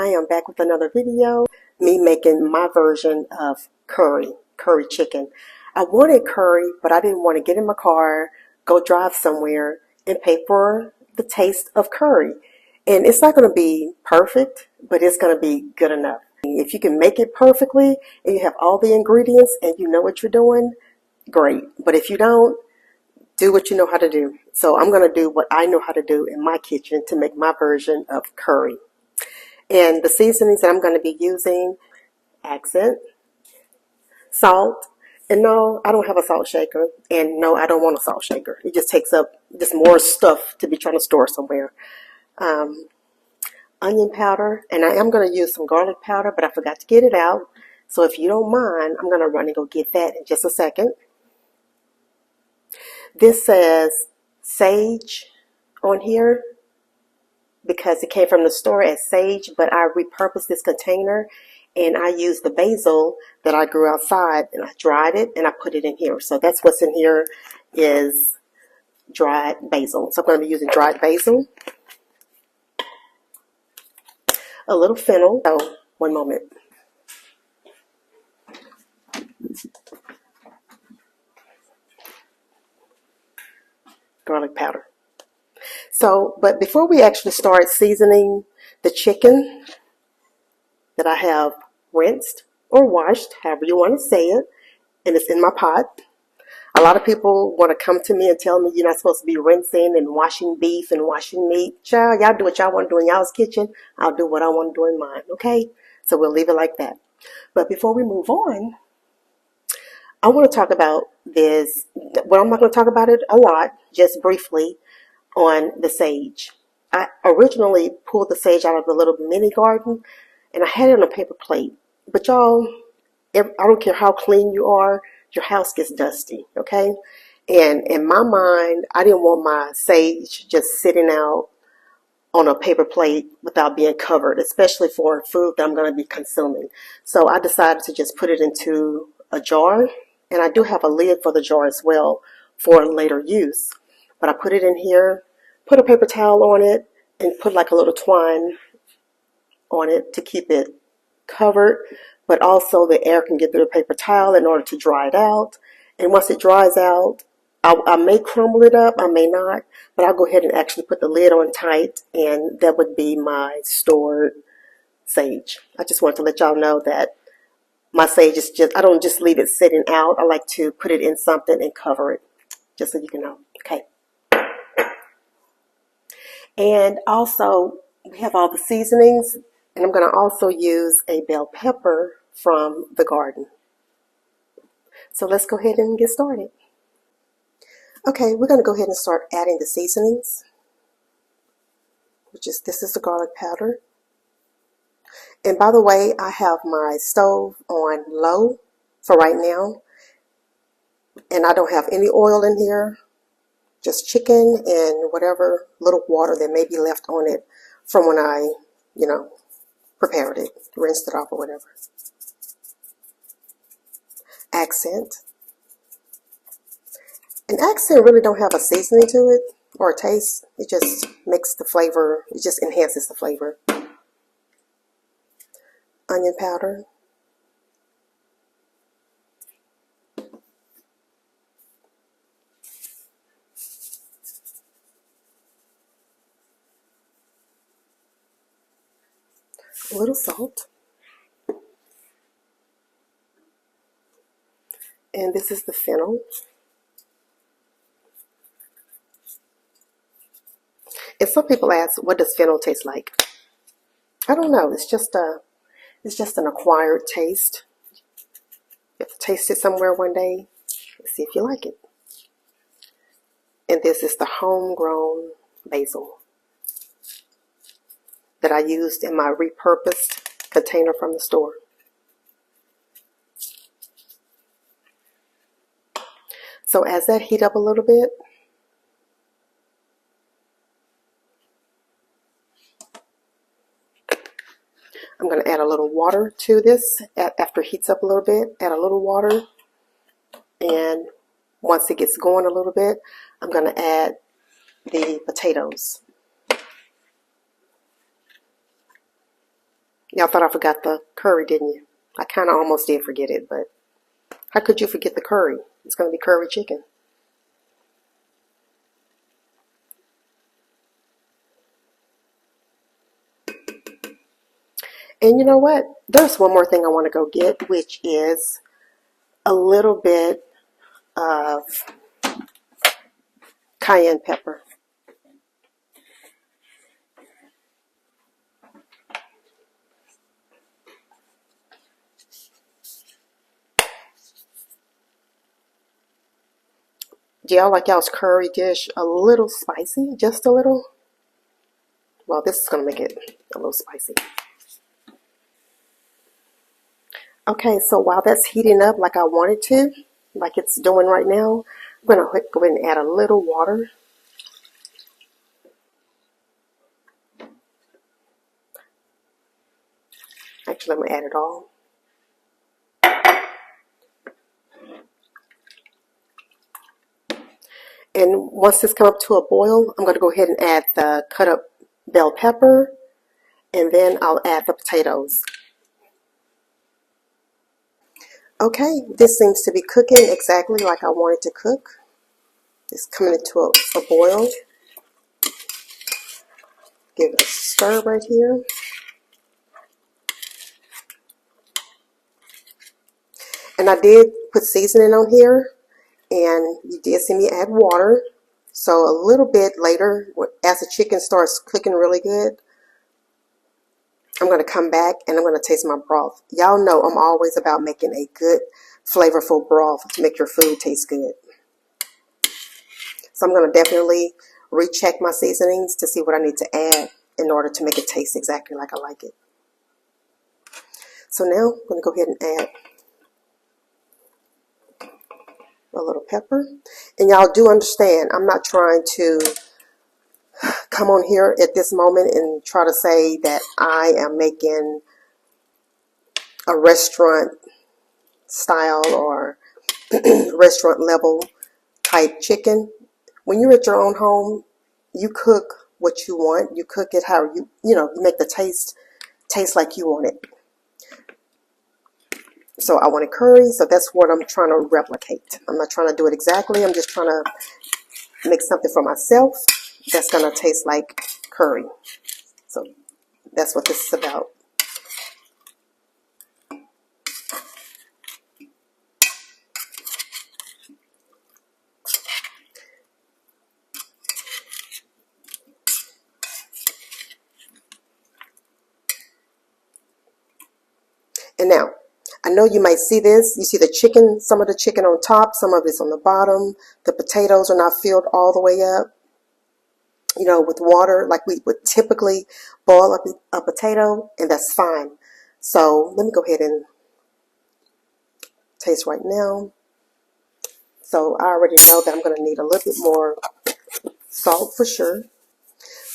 I am back with another video, me making my version of curry chicken. I wanted curry, but I didn't want to get in my car, go drive somewhere, and pay for the taste of curry. And it's not going to be perfect, but it's going to be good enough. If you can make it perfectly and you have all the ingredients and you know what you're doing, great. But if you don't, do what you know how to do. So I'm going to do what I know how to do in my kitchen to make my version of curry. And the seasonings that I'm going to be using, accent, salt, and no, I don't have a salt shaker, and no, I don't want a salt shaker. It just takes up just more stuff to be trying to store somewhere. Onion powder, and I am going to use some garlic powder, but I forgot to get it out. So if you don't mind, I'm going to run and go get that in just a second. This says sage on here because it came from the store as sage, but I repurposed this container and I used the basil that I grew outside and I dried it and I put it in here. So that's what's in here is dried basil. So I'm going to be using dried basil, a little fennel. Oh, one moment. Garlic powder. So, but before we actually start seasoning the chicken that I have rinsed or washed, however you want to say it, and it's in my pot. A lot of people want to come to me and tell me you're not supposed to be rinsing and washing beef and washing meat. Child, y'all do what y'all want to do in y'all's kitchen. I'll do what I want to do in mine, okay? So we'll leave it like that. But before we move on, I want to talk about this. Well, I'm not going to talk about it a lot, just briefly on the sage. I originally pulled the sage out of the little mini garden and I had it on a paper plate. But y'all, I don't care how clean you are, your house gets dusty, okay? And in my mind, I didn't want my sage just sitting out on a paper plate without being covered, especially for food that I'm going to be consuming. So I decided to just put it into a jar. And I do have a lid for the jar as well for later use. But I put it in here, put a paper towel on it, and put like a little twine on it to keep it covered. But also the air can get through the paper towel in order to dry it out. And once it dries out, I may crumble it up, I may not. But I'll go ahead and actually put the lid on tight, and that would be my stored sage. I just want to let y'all know that my sage is just, I don't just leave it sitting out. I like to put it in something and cover it, just so you can know. Okay. And also, we have all the seasonings, and I'm going to also use a bell pepper from the garden. So let's go ahead and get started. Okay, we're going to go ahead and start adding the seasonings, this is the garlic powder. And by the way, I have my stove on low for right now. And I don't have any oil in here. Just chicken and whatever little water that may be left on it from when I, prepared it, rinsed it off or whatever. Accent. An accent really don't have a seasoning to it or a taste. It just makes the flavor, it just enhances the flavor. Onion powder. A little salt. And this is the fennel. And some people ask, what does fennel taste like? I don't know. It's just an acquired taste. You have to taste it somewhere one day and see if you like it. And this is the homegrown basil that I used in my repurposed container from the store. So as that heat up a little bit, I'm going to add a little water to this. After it heats up a little bit, add a little water. And once it gets going a little bit, I'm going to add the potatoes. Y'all thought I forgot the curry, didn't you? I kind of almost did forget it, but how could you forget the curry? It's going to be curry chicken. And you know what? There's one more thing I want to go get, which is a little bit of cayenne pepper. Do y'all like y'all's curry dish a little spicy? Just a little? Well, this is going to make it a little spicy. Okay, so while that's heating up like I want it to, like it's doing right now, I'm going to go ahead and add a little water. Actually, I'm going to add it all. And once this comes up to a boil, I'm going to go ahead and add the cut up bell pepper, and then I'll add the potatoes. Okay, this seems to be cooking exactly like I want it to cook. It's coming into a boil. Give it a stir right here. And I did put seasoning on here, and you did see me add water. So a little bit later, as the chicken starts cooking really good, I'm going to come back and I'm going to taste my broth. Y'all know I'm always about making a good, flavorful broth to make your food taste good. So I'm going to definitely recheck my seasonings to see what I need to add in order to make it taste exactly like I like it. So now I'm going to go ahead and add a little pepper. And y'all do understand, I'm not trying to come on here at this moment and try to say that I am making a restaurant style or restaurant level type chicken. When you're at your own home, you cook what you want. You cook it how you make the taste like you want it. So I want a curry, so that's what I'm trying to replicate. I'm not trying to do it exactly. I'm just trying to make something for myself that's going to taste like curry. So that's what this is about. And now, I know you might see this. You see the chicken, some of the chicken on top, some of it's on the bottom. The potatoes are not filled all the way up, with water like we would typically boil up a potato, and that's fine. So let me go ahead and taste right now. So I already know that I'm going to need a little bit more salt for sure.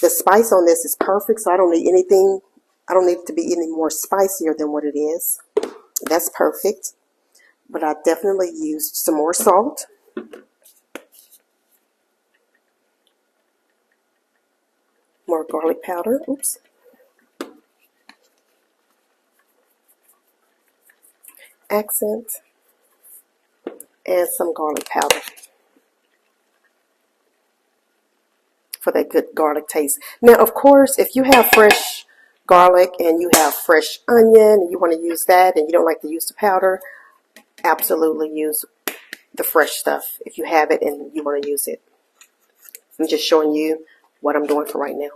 The spice on this is perfect, so I don't need anything. I don't need it to be any more spicier than what it is. That's perfect. But I definitely used some more salt. More garlic powder. Oops. Accent. And some garlic powder for that good garlic taste. Now, of course, if you have fresh garlic and you have fresh onion and you want to use that and you don't like to use the powder, absolutely use the fresh stuff if you have it and you want to use it. I'm just showing you what I'm doing for right now.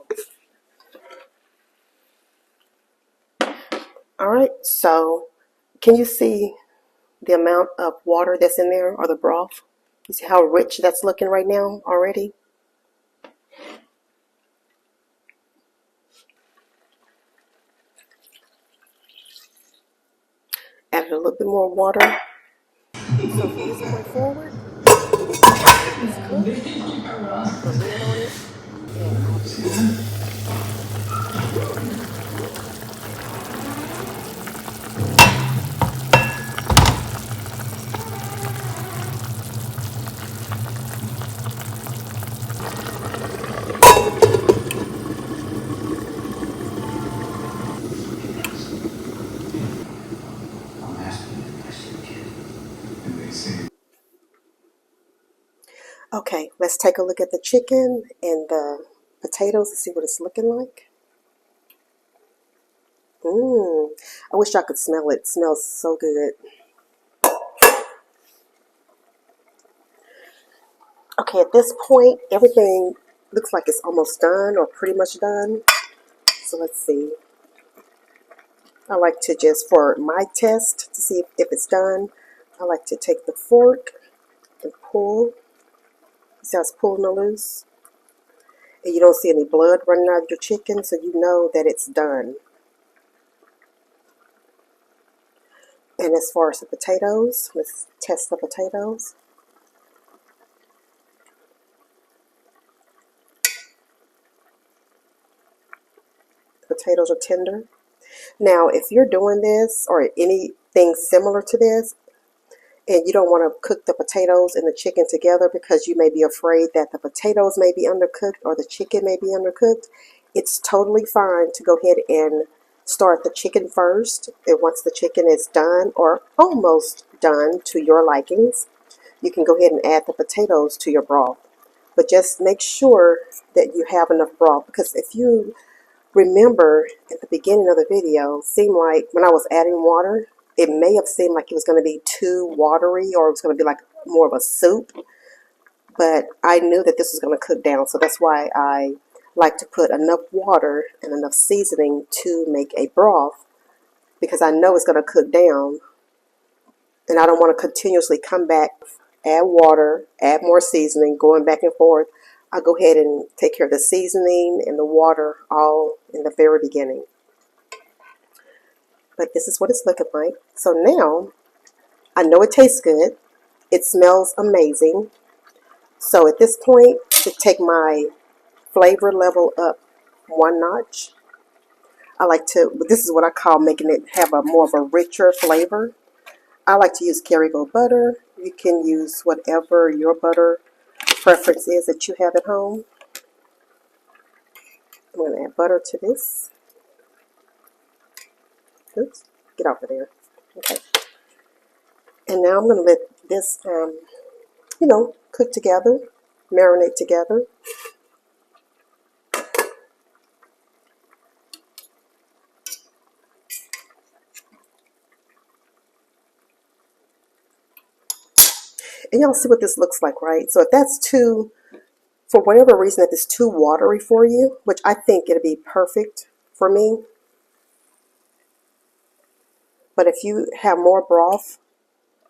All right, so can you see the amount of water that's in there, or the broth? You see how rich that's looking right now already? Added a little bit more water. So from this point forward, it's cooked. Put a lid on it, and I'll be back. Okay, let's take a look at the chicken and the potatoes and see what it's looking like. I wish I could smell it. It smells so good. Okay, at this point, everything looks like it's almost done or pretty much done. So let's see. I like to just, for my test, to see if it's done, I like to take the fork and pull. See how it's pulling it loose? And you don't see any blood running out of your chicken, so you know that it's done. And as far as the potatoes, let's test the potatoes. The potatoes are tender. Now, if you're doing this or anything similar to this, and you don't want to cook the potatoes and the chicken together because you may be afraid that the potatoes may be undercooked or the chicken may be undercooked, it's totally fine to go ahead and start the chicken first. And once the chicken is done or almost done to your likings, you can go ahead and add the potatoes to your broth. But just make sure that you have enough broth, because if you remember at the beginning of the video, it seemed like when I was adding water, it may have seemed like it was going to be too watery or it was going to be like more of a soup. But I knew that this was going to cook down, so that's why I like to put enough water and enough seasoning to make a broth, because I know it's going to cook down and I don't want to continuously come back, add water, add more seasoning, going back and forth. I'll go ahead and take care of the seasoning and the water all in the very beginning. But this is what it's looking like. So now, I know it tastes good. It smells amazing. So at this point, to take my flavor level up one notch, I like to, this is what I call making it have a more of a richer flavor. I like to use Kerrygold butter. You can use whatever your butter preference is that you have at home. I'm going to add butter to this. Oops, get off of there. Okay. And now I'm going to let this, cook together, marinate together. And y'all see what this looks like, right? So if that's too, for whatever reason, if it's too watery for you, which I think it'll be perfect for me. But if you have more broth,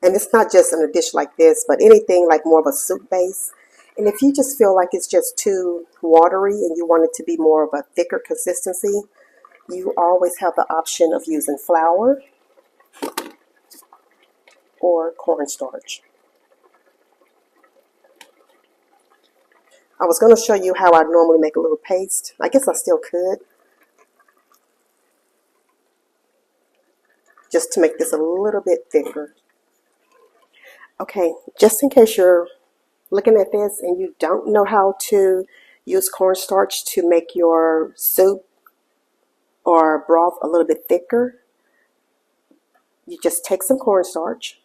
and it's not just in a dish like this, but anything like more of a soup base, and if you just feel like it's just too watery and you want it to be more of a thicker consistency, you always have the option of using flour or cornstarch. I was going to show you how I normally make a little paste. I guess I still could, just to make this a little bit thicker. Okay, just in case you're looking at this and you don't know how to use cornstarch to make your soup or broth a little bit thicker, you just take some cornstarch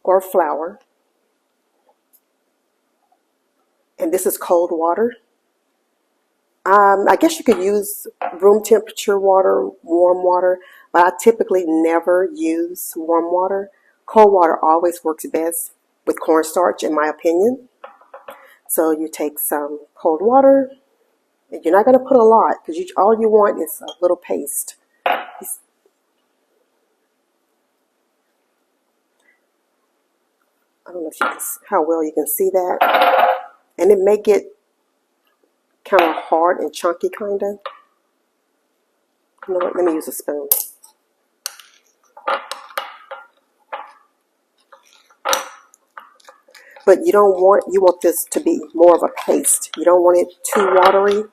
or flour, and this is cold water. I guess you could use room temperature water, warm water, but I typically never use warm water. Cold water always works best with cornstarch, in my opinion. So you take some cold water, and you're not going to put a lot, because all you want is a little paste. I don't know if you can, how well you can see that. And it may get kind of hard and chunky, kind of. You know what? Let me use a spoon. But you want this to be more of a paste. You don't want it too watery.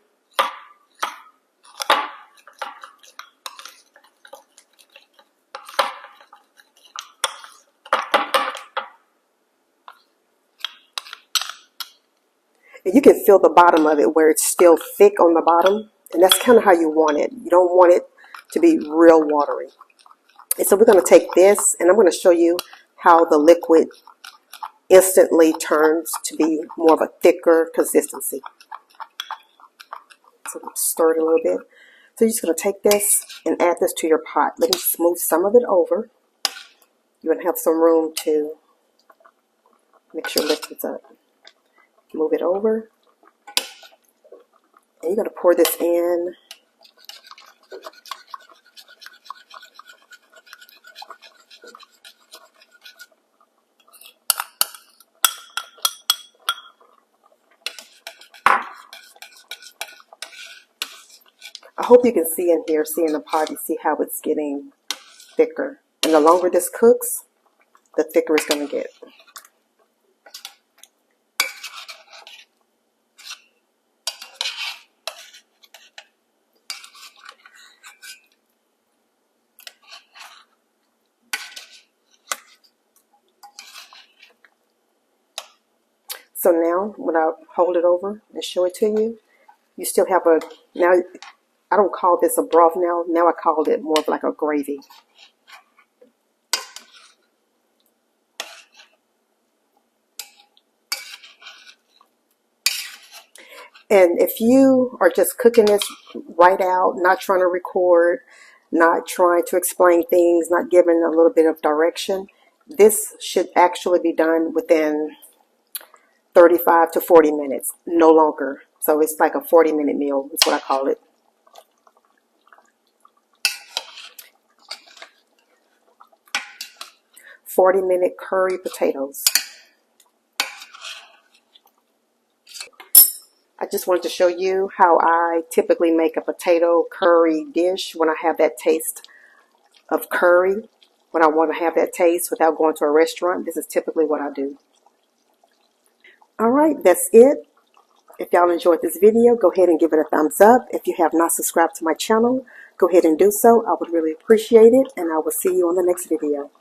And you can feel the bottom of it where it's still thick on the bottom. And that's kind of how you want it. You don't want it to be real watery. And so we're going to take this, and I'm going to show you how the liquid instantly turns to be more of a thicker consistency. So stir it a little bit. So you're just going to take this and add this to your pot. Let me smooth some of it over. You're going to have some room to mix your liquids up. Move it over. And you're going to pour this in. I hope you can see in here, see in the pot, you see how it's getting thicker. And the longer this cooks, the thicker it's going to get. So now, when I hold it over and show it to you, you still have a, now I don't call this a broth now. Now I call it more of like a gravy. And if you are just cooking this right out, not trying to record, not trying to explain things, not giving a little bit of direction, this should actually be done within 35 to 40 minutes, no longer. So it's like a 40-minute meal, is what I call it. "40-minute curry potatoes." I just wanted to show you how I typically make a potato curry dish when I have that taste of curry. When I want to have that taste without going to a restaurant, this is typically what I do. Alright, that's it. If y'all enjoyed this video, go ahead and give it a thumbs up. If you have not subscribed to my channel, go ahead and do so. I would really appreciate it, and I will see you on the next video.